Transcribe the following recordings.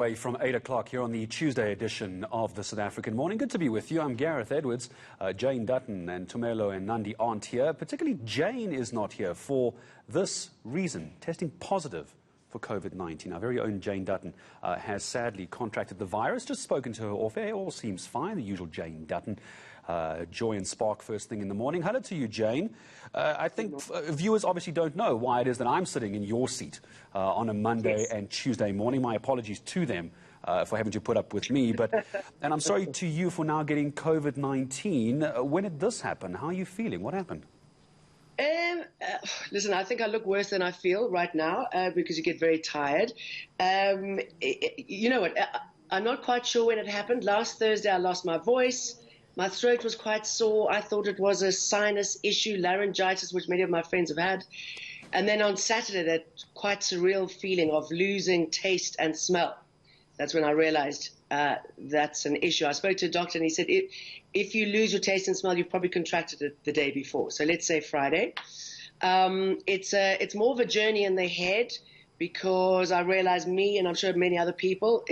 From 8 o'clock here on the Tuesday edition of the South African Morning. Good to be with you. I'm Gareth Edwards. Jane Dutton and Tumelo and Nandi aren't here. Particularly Jane is not here for this reason, testing positive for COVID-19. Our very own Jane Dutton has sadly contracted the virus. Just spoken to her off air. All seems fine. The usual Jane Dutton. Joy and spark first thing in the morning. Hello to you, Jane. I think viewers obviously don't know why it is that I'm sitting in your seat on a Monday and Tuesday morning. My apologies to them for having to put up with me. And I'm sorry to you for now getting COVID-19. When did this happen? How are you feeling? What happened? Listen, I think I look worse than I feel right now because you get very tired. You know what? I'm not quite sure when it happened. Last Thursday, I lost my voice. My throat was quite sore. I thought it was a sinus issue, laryngitis, which many of my friends have had. And then on Saturday, that quite surreal feeling of losing taste and smell. That's when I realized that's an issue. I spoke to a doctor and he said, if you lose your taste and smell, you've probably contracted it the day before. So let's say Friday. It's more of a journey in the head because I realized me, and I'm sure many other people,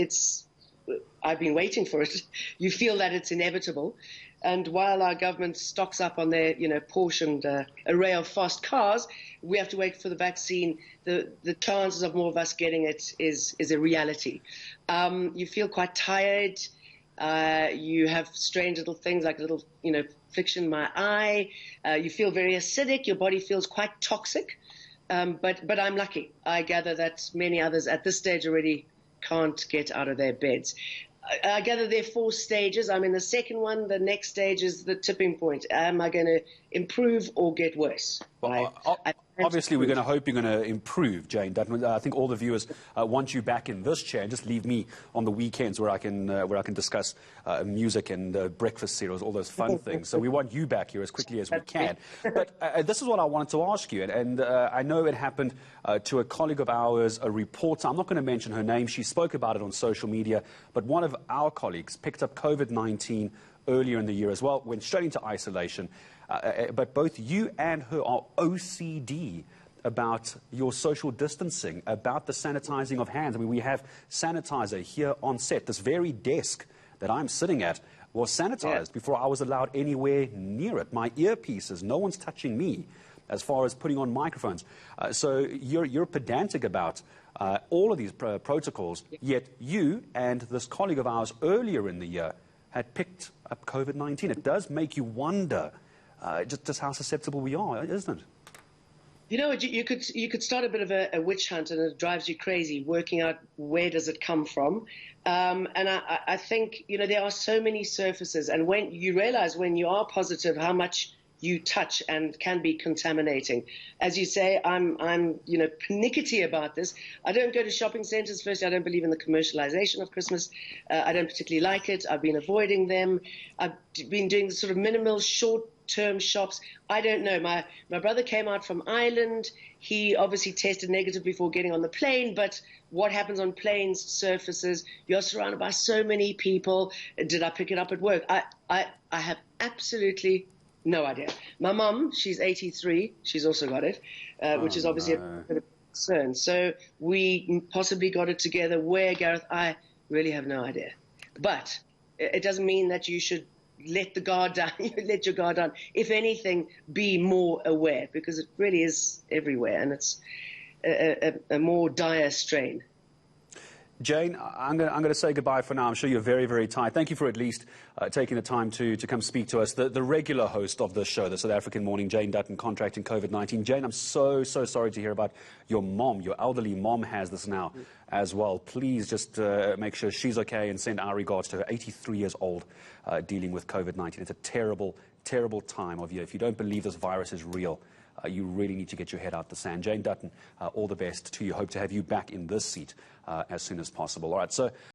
I've been waiting for it. You feel that it's inevitable. And while our government stocks up on their, portioned array of fast cars, we have to wait for the vaccine. The chances of more of us getting it is a reality. You feel quite tired. You have strange little things like a little, fliction in my eye. You feel very acidic. Your body feels quite toxic. But I'm lucky. I gather that many others at this stage already can't get out of their beds. I gather there are 4 stages. I'm in the second one. The next stage is the tipping point. Am I going to improve or get worse? Well, obviously, we're going to hope you're going to improve, Jane Dutton. I think all the viewers want you back in this chair and just leave me on the weekends where I can discuss music and breakfast cereals, all those fun things. So we want you back here as quickly as we can. But this is what I wanted to ask you, and I know it happened to a colleague of ours, a reporter. I'm not going to mention her name. She spoke about it on social media, but one of our colleagues picked up COVID-19 earlier in the year as well, went straight into isolation. But both you and her are OCD about your social distancing, about the sanitizing of hands. I mean, we have sanitizer here on set. This very desk that I'm sitting at was sanitized before I was allowed anywhere near it. My earpieces, no one's touching me as far as putting on microphones. So you're pedantic about all of these protocols, yet you and this colleague of ours earlier in the year had picked up COVID-19. It does make you wonder just how susceptible we are, isn't it? You know, you could start a bit of a witch hunt, and it drives you crazy, working out where does it come from. And I think, there are so many surfaces, and when you realize when you are positive how much you touch and can be contaminating. As you say, I'm pernickety about this. I don't go to shopping centers. Firstly, I don't believe in the commercialization of Christmas. I don't particularly like it. I've been avoiding them. I've been doing sort of minimal short-term shops. I don't know. My brother came out from Ireland. He obviously tested negative before getting on the plane, but what happens on planes, surfaces, you're surrounded by so many people. Did I pick it up at work? I have absolutely no idea. My mum, she's 83. She's also got it, which is obviously a bit of a concern. So we possibly got it together. Where, Gareth, I really have no idea. But it doesn't mean that you should let the guard down. Let your guard down. If anything, be more aware, because it really is everywhere, and it's a more dire strain. Jane, I'm going to say goodbye for now. I'm sure you're very, very tired. Thank you for at least taking the time to come speak to us. The regular host of this show, the South African Morning, Jane Dutton, contracting COVID-19. Jane, I'm so sorry to hear about your mom. Your elderly mom has this now as well. Please just make sure she's okay and send our regards to her. 83 years old, dealing with COVID-19. It's a terrible, terrible time of year. If you don't believe this virus is real, you really need to get your head out the sand. Jane Dutton, all the best to you. Hope to have you back in this seat as soon as possible. All right, so